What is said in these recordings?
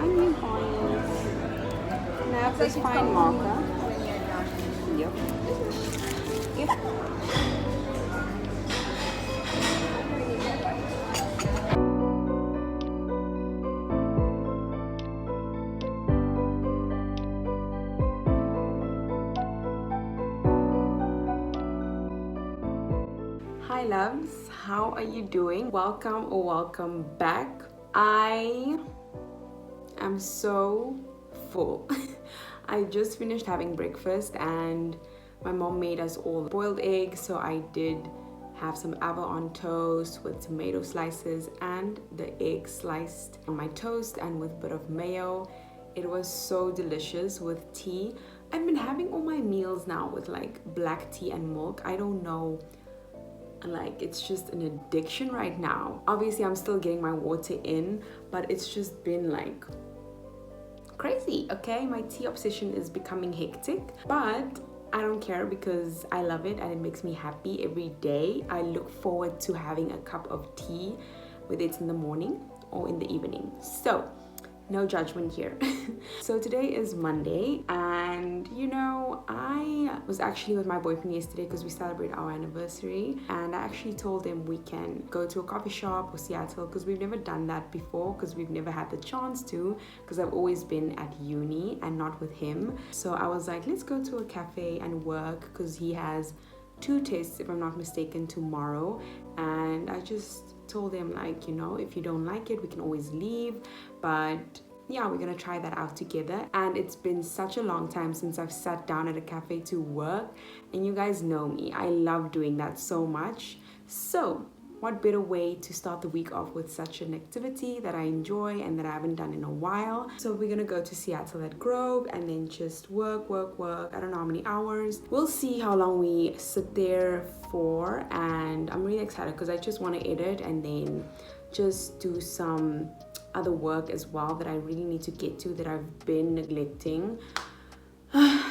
shiny points. And I have this fine marker. Yep. Yep. Hi loves, how are you doing? Welcome or welcome back. I am so full. I just finished having breakfast and my mom made us all boiled eggs, so I did have some avocado on toast with tomato slices and the egg sliced on my toast and with a bit of mayo. It was so delicious with tea. I've been having all my meals now with like black tea and milk. I don't know, like it's just an addiction right now. Obviously I'm still getting my water in, but it's just been like crazy. Okay, my tea obsession is becoming hectic, but I don't care because I love it and it makes me happy every day. I look forward to having a cup of tea, whether it's in the morning or in the evening. So no judgment here. So today is Monday and you know, I was actually with my boyfriend yesterday because we celebrate our anniversary, and I actually told him we can go to a coffee shop or Seattle because we've never done that before, because we've never had the chance to, because I've always been at uni and not with him. So I was like, let's go to a cafe and work, because he has 2 tests, if I'm not mistaken, tomorrow. And I just told him, like, you know, if you don't like it we can always leave, but yeah, we're gonna try that out together. And it's been such a long time since I've sat down at a cafe to work, and you guys know me, I love doing that so much. So what better way to start the week off with such an activity that I enjoy and that I haven't done in a while. So we're gonna go to Seattle at Grove and then just work. I don't know how many hours. We'll see how long we sit there for, and I'm really excited because I just want to edit and then just do some other work as well that I really need to get to, that I've been neglecting.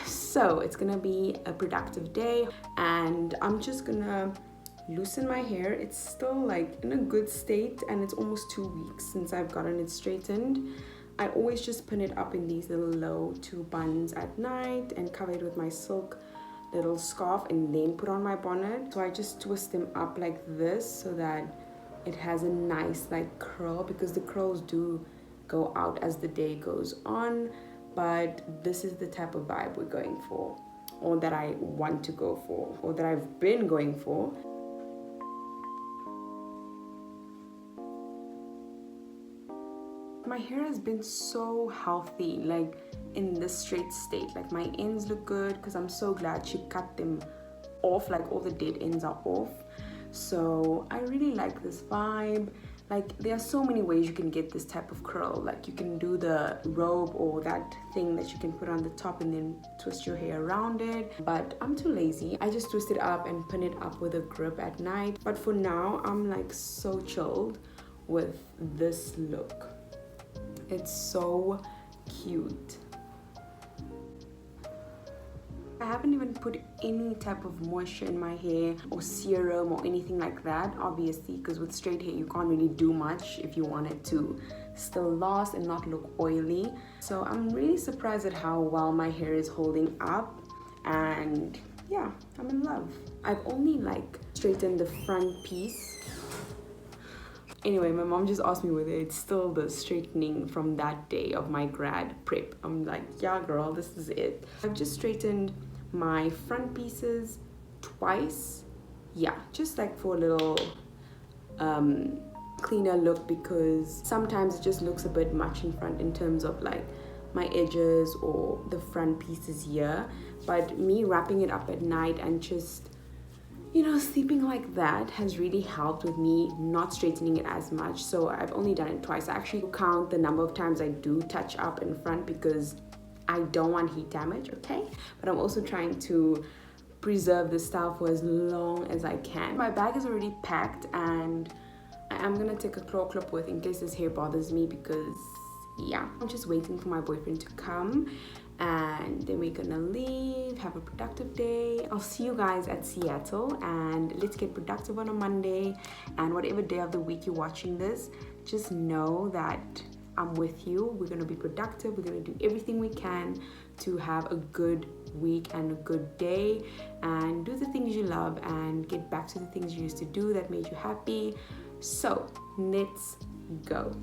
So it's gonna be a productive day, and I'm just gonna loosen my hair. It's still like in a good state and it's almost 2 weeks since I've gotten it straightened. I always just pin it up in these little low 2 buns at night and cover it with my silk little scarf and then put on my bonnet. So I just twist them up like this so that it has a nice like curl, because the curls do go out as the day goes on, but this is the type of vibe we're going for, or that I want to go for, or that I've been going for. My hair has been so healthy, like in this straight state. Like my ends look good because I'm so glad she cut them off, like all the dead ends are off. So I really like this vibe. Like there are so many ways you can get this type of curl. Like you can do the robe or that thing that you can put on the top and then twist your hair around it, but I'm too lazy. I just twist it up and pin it up with a grip at night. But for now I'm like so chilled with this look. It's so cute. I haven't even put any type of moisture in my hair or serum or anything like that, obviously, because with straight hair you can't really do much if you want it to still last and not look oily. So I'm really surprised at how well my hair is holding up, and yeah, I'm in love. I've only like straightened the front piece. Anyway, my mom just asked me whether it's still the straightening from that day of my grad prep. I'm like, yeah girl, this is it. I've just straightened my front pieces twice. Yeah, just like for a little cleaner look, because sometimes it just looks a bit much in front in terms of like my edges or the front pieces here. But me wrapping it up at night and just, you know, sleeping like that has really helped with me not straightening it as much. So I've only done it twice. I actually count the number of times I do touch up in front because I don't want heat damage, okay? But I'm also trying to preserve this style for as long as I can. My bag is already packed and I am gonna take a claw clip with in case this hair bothers me, because yeah, I'm just waiting for my boyfriend to come and then we're gonna leave, have a productive day. I'll see you guys at Seattle, and let's get productive on a Monday. And whatever day of the week you're watching this, just know that I'm with you. We're gonna be productive. We're gonna do everything we can to have a good week and a good day and do the things you love and get back to the things you used to do that made you happy. So let's go.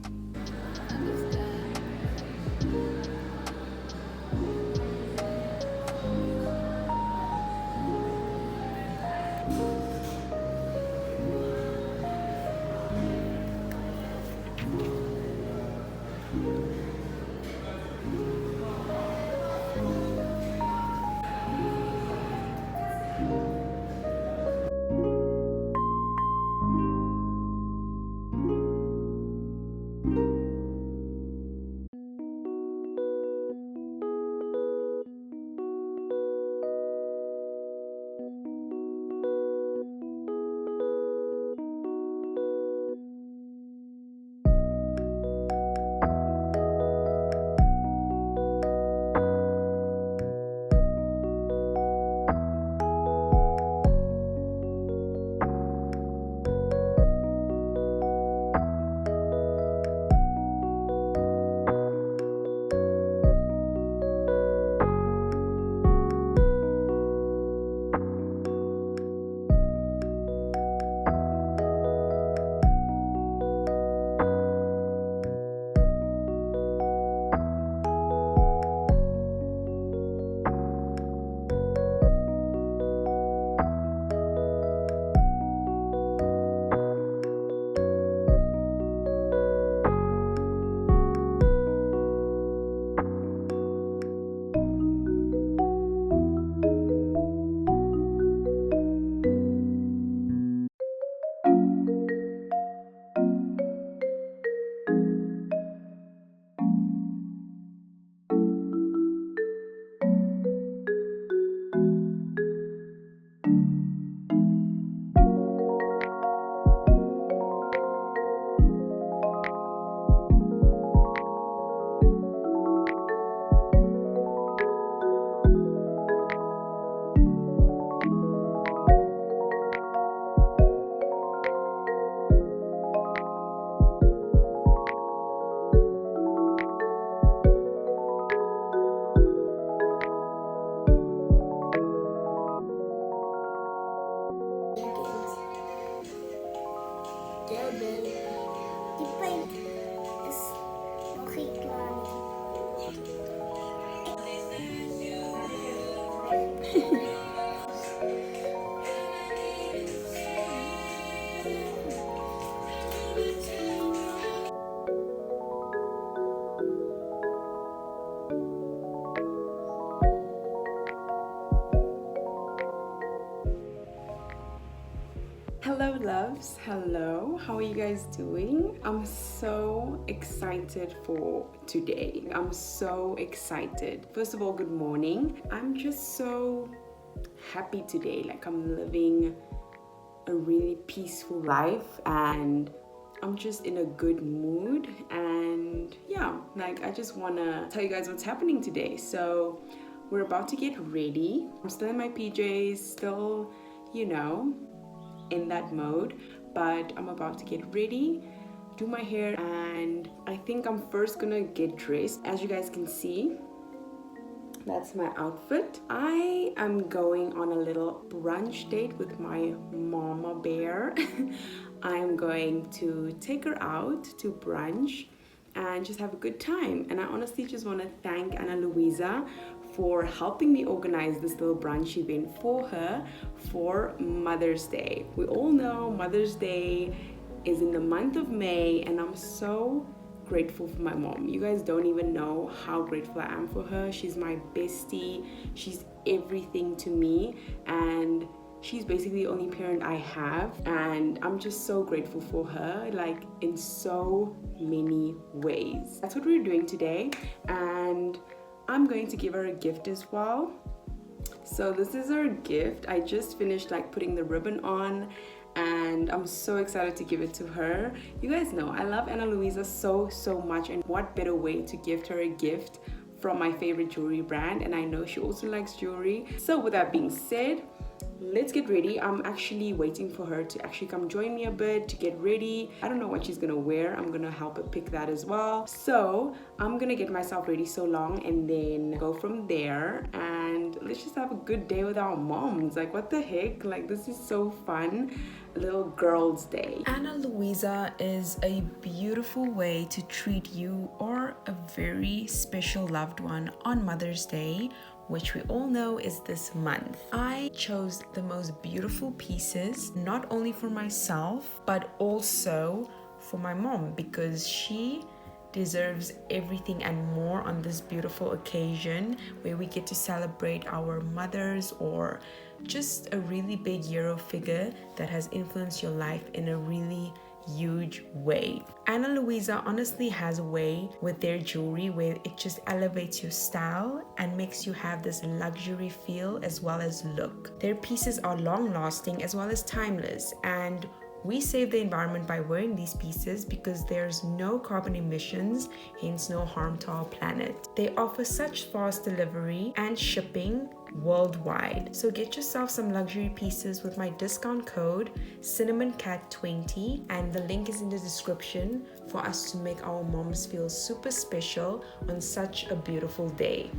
Hello loves, hello, how are you guys doing? I'm so excited for today. I'm so excited. First of all, good morning. I'm just so happy today. Like, I'm living a really peaceful life and I'm just in a good mood, and yeah, like, I just want to tell you guys what's happening today. So we're about to get ready. I'm still in my PJs, still, in that mode, but I'm about to get ready, do my hair, and I think I'm first gonna get dressed. As you guys can see, that's my outfit. I am going on a little brunch date with my mama bear. I'm going to take her out to brunch and just have a good time. And I honestly just want to thank Ana Luisa for helping me organize this little brunch event for her for Mother's Day. We all know Mother's Day is in the month of May, and I'm so grateful for my mom. You guys don't even know how grateful I am for her. She's my bestie. She's everything to me, and she's basically the only parent I have, and I'm just so grateful for her, like, in so many ways. That's what we're doing today, and I'm going to give her a gift as well. So this is her gift. I just finished putting the ribbon on, and I'm so excited to give it to her. You guys know I love Ana Luisa so much, and what better way to gift her a gift from my favorite jewelry brand, and I know she also likes jewelry. So with that being said, let's get ready. I'm actually waiting for her to actually come join me a bit to get ready. I don't know what she's gonna wear. I'm gonna help her pick that as well. So I'm gonna get myself ready so long and then go from there, and let's just have a good day with our moms. Like, what the heck? Like, this is so fun. A little girls' day. Ana Luisa is a beautiful way to treat you or a very special loved one on Mother's Day, which we all know is this month. I chose the most beautiful pieces, not only for myself, but also for my mom, because she deserves everything and more on this beautiful occasion where we get to celebrate our mothers or just a really big hero figure that has influenced your life in a really huge way. Ana Luisa honestly has a way with their jewelry where it just elevates your style and makes you have this luxury feel as well as look. Their pieces are long lasting as well as timeless, and we save the environment by wearing these pieces because there's no carbon emissions, hence no harm to our planet. They offer such fast delivery and shipping worldwide. So get yourself some luxury pieces with my discount code CINAMMONCAT20, and the link is in the description for us to make our moms feel super special on such a beautiful day.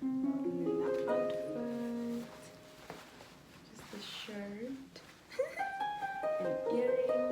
And then the outfit, just the shirt, an earring.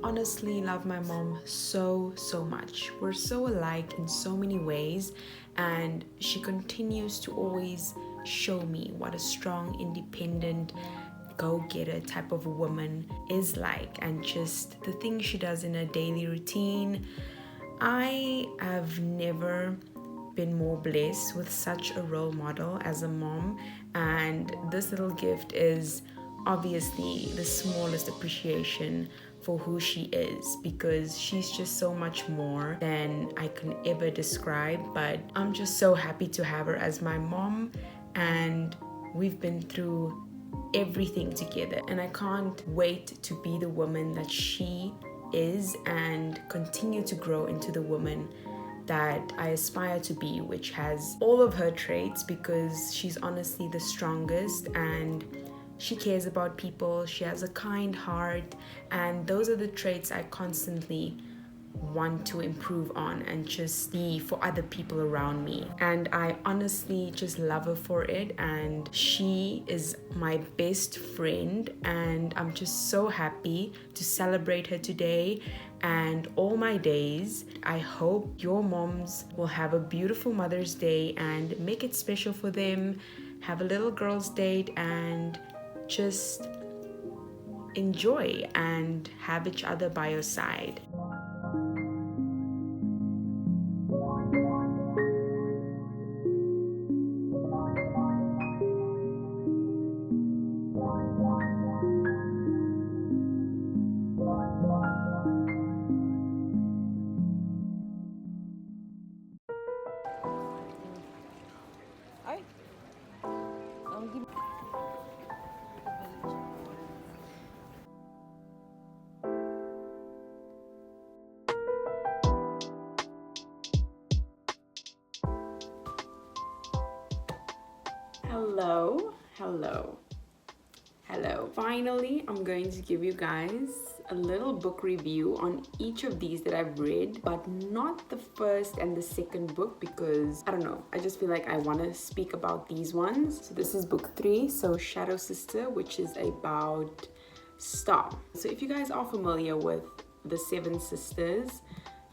honestly love my mom so much. We're so alike in so many ways, and she continues to always show me what a strong, independent, go-getter type of woman is like, and just the things she does in her daily routine. I have never been more blessed with such a role model as a mom, and this little gift is obviously the smallest appreciation for who she is, because she's just so much more than I can ever describe. But I'm just so happy to have her as my mom, and we've been through everything together, and I can't wait to be the woman that she is and continue to grow into the woman that I aspire to be, which has all of her traits, because she's honestly the strongest, and she cares about people, she has a kind heart, and those are the traits I constantly want to improve on and just be for other people around me. And I honestly just love her for it, and she is my best friend, and I'm just so happy to celebrate her today and all my days. I hope your moms will have a beautiful Mother's Day and make it special for them. Have a little girls' date and just enjoy and have each other by your side. Hello. Finally, I'm going to give you guys a little book review on each of these that I've read, but not the first and the second book, because I don't know, I just feel like I want to speak about these ones. So this is book 3, so Shadow Sister, which is about Star. So if you guys are familiar with the 7 sisters,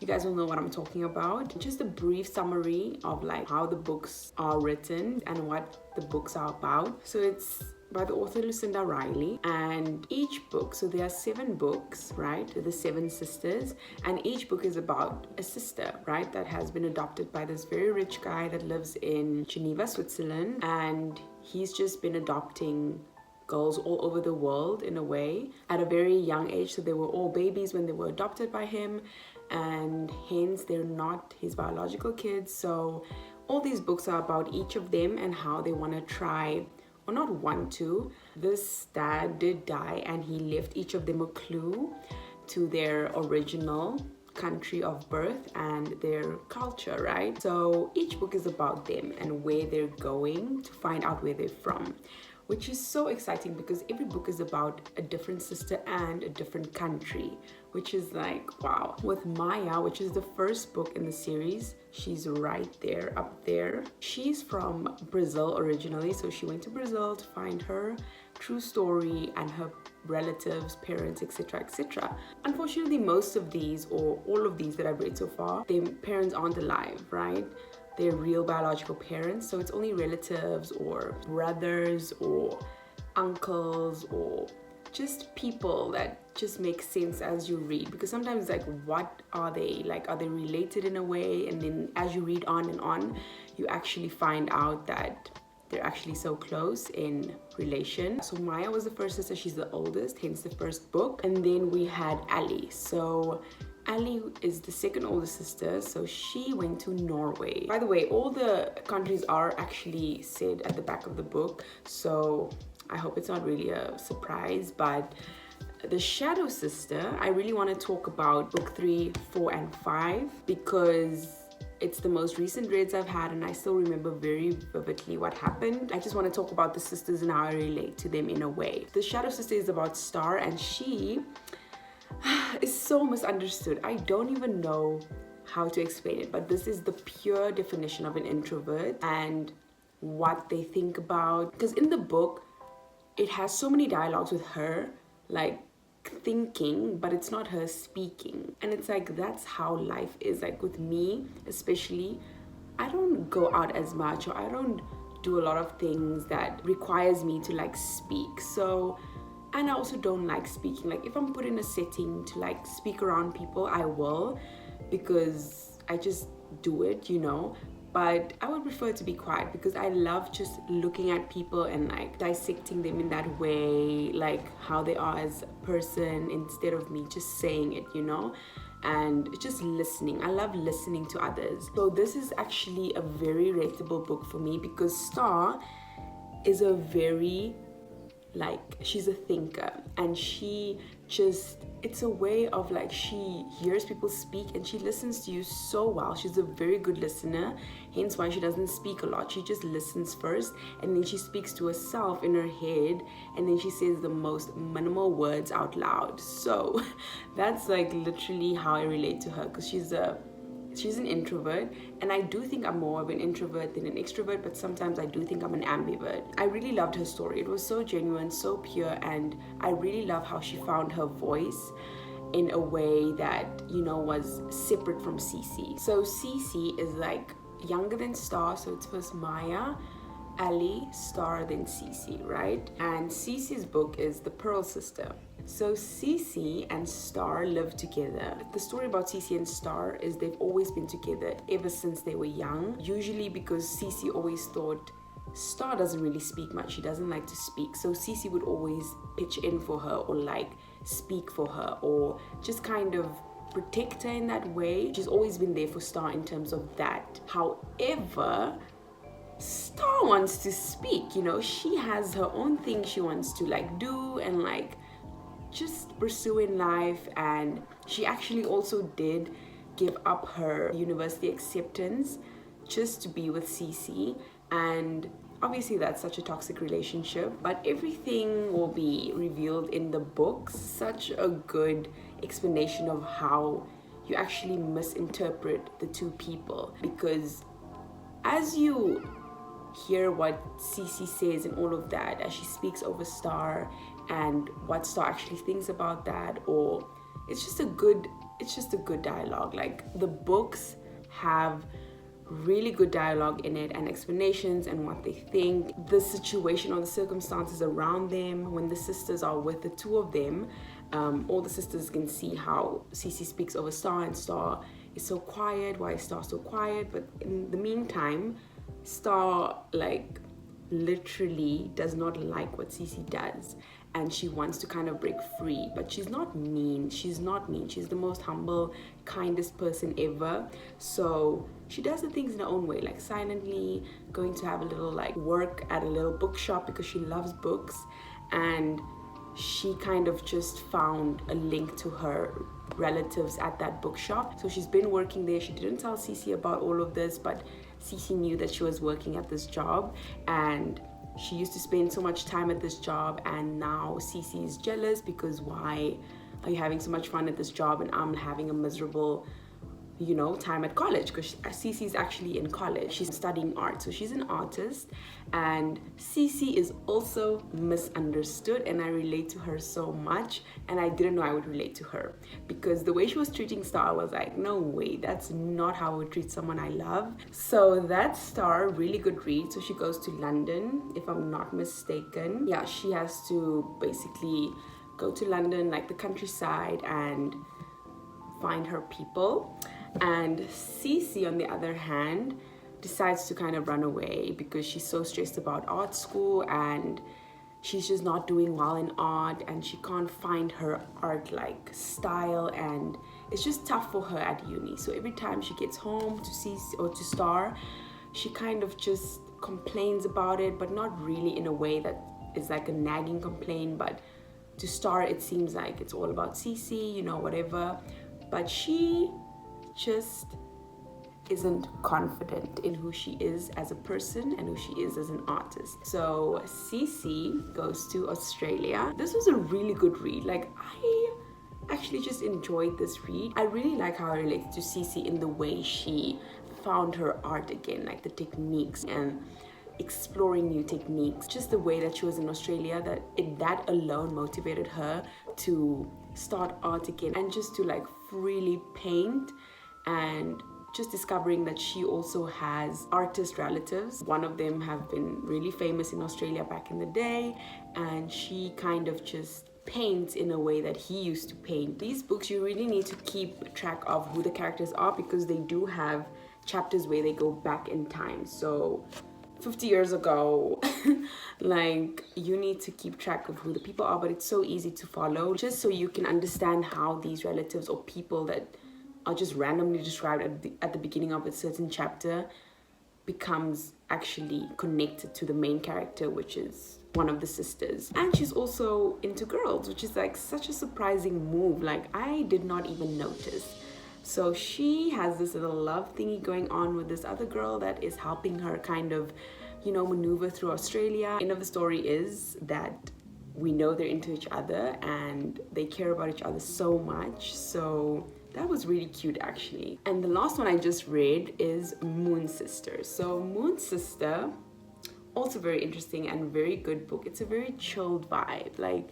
you guys will know what I'm talking about. Just a brief summary of like how the books are written and what the books are about. So it's by the author Lucinda Riley, and each book, so there are 7 books, right? The 7 sisters, and each book is about a sister, right, that has been adopted by this very rich guy that lives in Geneva, Switzerland, and he's just been adopting girls all over the world in a way at a very young age. So they were all babies when they were adopted by him, and hence they're not his biological kids. So all these books are about each of them and how they want to try, or not want to. This dad did die, and he left each of them a clue to their original country of birth and their culture, right? So each book is about them and where they're going to find out where they're from, which is so exciting because every book is about a different sister and a different country, which is like, wow. With Maya, which is the first book in the series, she's right there, up there. She's from Brazil originally, so she went to Brazil to find her true story and her relatives, parents, etc, etc. Unfortunately, most of these, or all of these that I've read so far, their parents aren't alive, right? They're real biological parents, so it's only relatives or brothers or uncles or just people that just make sense as you read, because sometimes like, what are they like? Are they related in a way? And then as you read on and on, you actually find out that they're actually so close in relation. So Maya was the first sister, she's the oldest, hence the first book. And then we had Ali. So Ali is the second oldest sister, so she went to Norway. By the way, all the countries are actually said at the back of the book, so I hope it's not really a surprise. But the Shadow Sister, I really want to talk about book 3, 4, and 5, because it's the most recent reads I've had, and I still remember very vividly what happened. I just want to talk about the sisters and how I relate to them in a way. The Shadow Sister is about Star, and she is so misunderstood. I don't even know how to explain it, but this is the pure definition of an introvert and what they think about. Because in the book, it has so many dialogues with her, like thinking, but it's not her speaking. And it's like, that's how life is. Like with me especially, I don't go out as much, or I don't do a lot of things that requires me to like speak. So, and I also don't like speaking. Like if I'm put in a setting to like speak around people, I will, because I just do it, you know. But I would prefer to be quiet, because I love just looking at people and like dissecting them in that way, like how they are as a person, instead of me just saying it, you know, and just listening. I love listening to others. So this is actually a very relatable book for me, because Star is a very, like, she's a thinker, and she just, it's a way of like, she hears people speak and she listens to you so well. She's a very good listener, hence why she doesn't speak a lot. She just listens first, and then she speaks to herself in her head, and then she says the most minimal words out loud. So that's like literally how I relate to her, because she's an introvert, and I do think I'm more of an introvert than an extrovert, but sometimes I do think I'm an ambivert. I really loved her story. It was so genuine, so pure, and I really love how she found her voice in a way that, you know, was separate from Cece. So Cece is like younger than Star, so it's first Maya, Ali, Star, then Cece, right? And Cece's book is The Pearl Sister. So Cece and Star live together. The story about Cece and Star is they've always been together ever since they were young. Usually because Cece always thought Star doesn't really speak much. She doesn't like to speak. So Cece would always pitch in for her, or like speak for her, or just kind of protect her in that way. She's always been there for Star in terms of that. However, Star wants to speak, you know. She has her own thing she wants to like do and like just pursue in life. And she actually also did give up her university acceptance just to be with Cece. And obviously that's such a toxic relationship, but everything will be revealed in the books. Such a good explanation of how you actually misinterpret the two people, because as you hear what Cece says and all of that, as she speaks over Star, and what Star actually thinks about that, or it's just a good dialogue. Like the books have really good dialogue in it, and explanations and what they think, the situation or the circumstances around them. When the sisters are with the two of them, all the sisters can see how Cece speaks over Star, and Star is so quiet. Why is Star so quiet? But in the meantime, Star like literally does not like what Cece does, and she wants to kind of break free. But she's not mean. She's the most humble, kindest person ever. So she does the things in her own way, like silently going to have a little like work at a little bookshop because she loves books. And she kind of just found a link to her relatives at that bookshop. So she's been working there. She didn't tell Cece about all of this, but Cece knew that she was working at this job, and she used to spend so much time at this job. And now Cece is jealous, because why are you having so much fun at this job and I'm having a miserable, you know, time at college? Because Cece is actually in college. She's studying art, so she's an artist. And Cece is also misunderstood, and I relate to her so much. And I didn't know I would relate to her, because the way she was treating Star was like, no way, that's not how I would treat someone I love. So that Star, really good read. So she goes to London, if I'm not mistaken. Yeah, she has to basically go to London, like the countryside, and find her people. And Cece, on the other hand, decides to kind of run away because she's so stressed about art school, and she's just not doing well in art, and she can't find her art like style, and it's just tough for her at uni. So every time she gets home to Cece or to Star, she kind of just complains about it, but not really in a way that is like a nagging complaint. But to Star, it seems like it's all about Cece, you know, whatever. But she just isn't confident in who she is as a person and who she is as an artist. So Cece goes to Australia. This was a really good read. Like, I actually just enjoyed this read. I really like how I related to Cece in the way she found her art again, like the techniques and exploring new techniques. Just the way that she was in Australia, that alone motivated her to start art again and just to like freely paint, and just discovering that she also has artist relatives. One of them have been really famous in Australia back in the day, and she kind of just paints in a way that he used to paint. These books, you really need to keep track of who the characters are, because they do have chapters where they go back in time. So 50 years ago, like, you need to keep track of who the people are, but it's so easy to follow, just so you can understand how these relatives or people that are just randomly described at the beginning of a certain chapter becomes actually connected to the main character, which is one of the sisters. And she's also into girls, which is like such a surprising move. Like, I did not even notice. So she has this little love thingy going on with this other girl that is helping her kind of, you know, maneuver through Australia. End of the story is that we know they're into each other and they care about each other so much. So that was really cute, actually. And the last one I just read is Moon Sister. So Moon Sister, also very interesting and very good book. It's a very chilled vibe. Like,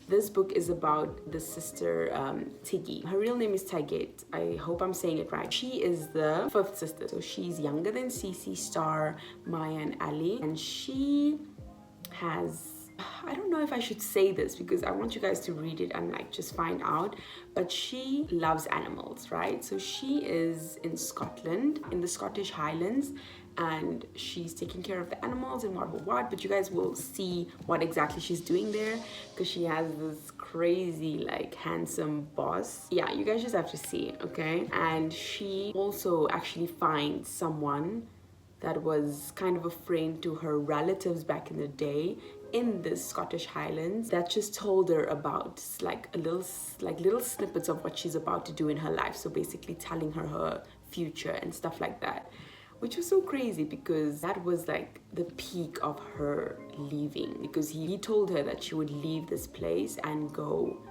this book is about the sister Tiggy. Her real name is Taget. I hope I'm saying it right. She is the fifth sister. So she's younger than Cece, Star, Maya, and Ali. And she has, I don't know if I should say this because I want you guys to read it and like just find out, but she loves animals, right? So she is in Scotland, in the Scottish Highlands, and she's taking care of the animals and what, but you guys will see what exactly she's doing there, because she has this crazy like handsome boss. Yeah, you guys just have to see it, okay? And she also actually finds someone that was kind of a friend to her relatives back in the day in the Scottish Highlands, that just told her about like little snippets of what she's about to do in her life. So basically telling her future and stuff like that, which was so crazy because that was like the peak of her leaving, because he told her that she would leave this place and go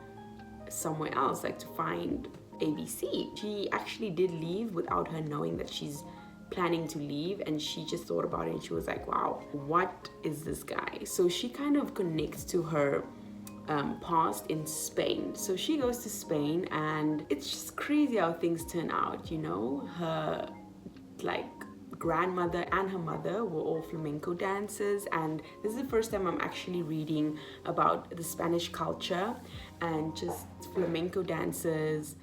somewhere else, like to find ABC. She actually did leave without her knowing that she's planning to leave, and she just thought about it and she was like, wow, what is this guy? So she kind of connects to her past in Spain. So she goes to Spain and it's just crazy how things turn out, you know. Her like grandmother and her mother were all flamenco dancers, and this is the first time I'm actually reading about the Spanish culture and just flamenco dancers,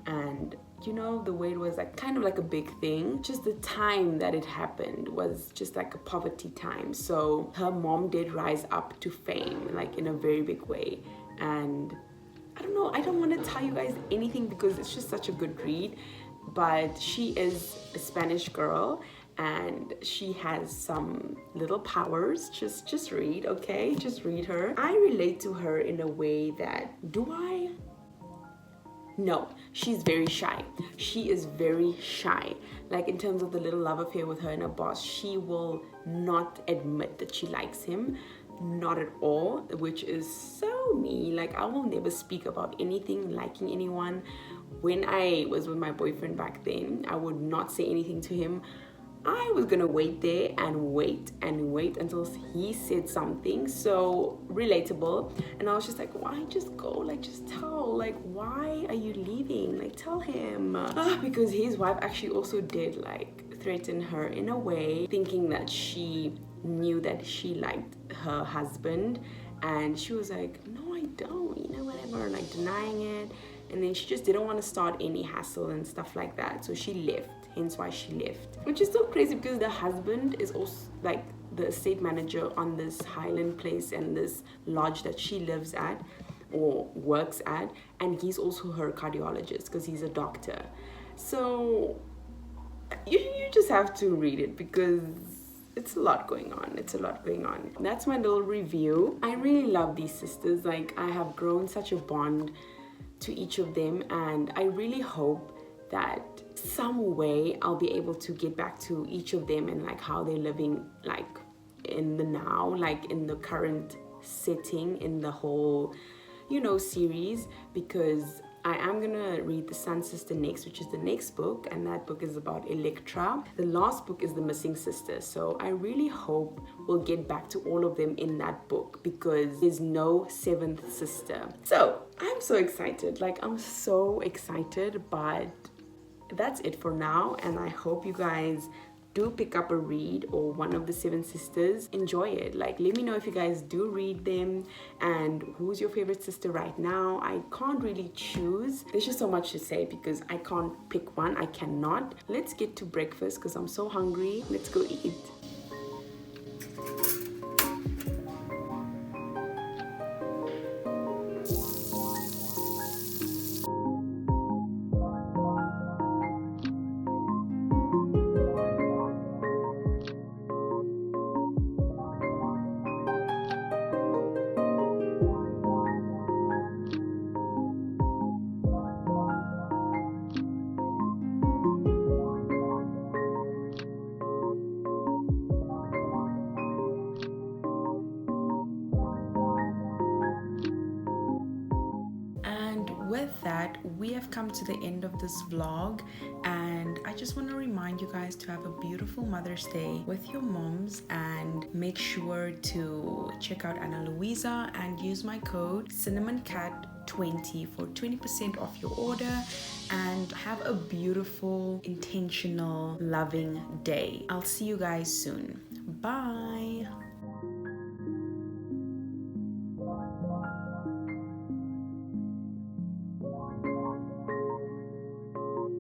and you know, the way it was like kind of like a big thing. Just the time that it happened was just like a poverty time. So her mom did rise up to fame, like in a very big way. And I don't know, I don't want to tell you guys anything because it's just such a good read, but she is a Spanish girl and she has some little powers. Just read, okay? Just read her. I relate to her in a way that, do I? No, she's very shy. She is very shy. Like in terms of the little love affair with her and her boss, she will not admit that she likes him. Not at all, which is so me. Like, I will never speak about anything liking anyone. When I was with my boyfriend back then, I would not say anything to him. I was gonna wait there and wait until he said something. So relatable. And I was just like, why just go? Like, just tell. Like, why are you leaving? Like, tell him. Because his wife actually also did like threaten her in a way, thinking that she knew that she liked her husband, and she was like, no, I don't, you know, whatever, like denying it. And then she just didn't want to start any hassle and stuff like that, so she left. Hence why she left, which is so crazy because the husband is also like the estate manager on this highland place and this lodge that she lives at or works at, and he's also her cardiologist because he's a doctor. So you just have to read it because it's a lot going on. It's a lot going on. That's my little review. I really love these sisters. Like, I have grown such a bond to each of them, and I really hope that some way I'll be able to get back to each of them and like how they're living like in the now, like in the current setting in the whole, you know, series, because I am gonna read The Sun Sister next, which is the next book, and that book is about Electra. The last book is The Missing Sister, so I really hope we'll get back to all of them in that book because there's no seventh sister. So I'm so excited, like I'm so excited, but that's it for now, and I hope you guys do pick up a read or one of the seven sisters. Enjoy it. Like, let me know if you guys do read them and who's your favorite sister right now. I can't really choose. There's just so much to say because I can't pick one. I cannot. Let's get to breakfast because I'm so hungry. Let's go eat. With that, we have come to the end of this vlog, and I just want to remind you guys to have a beautiful Mother's Day with your moms, and make sure to check out Ana Luisa and use my code CINAMMONCAT20 for 20% off your order, and have a beautiful, intentional, loving day. I'll see you guys soon. Bye.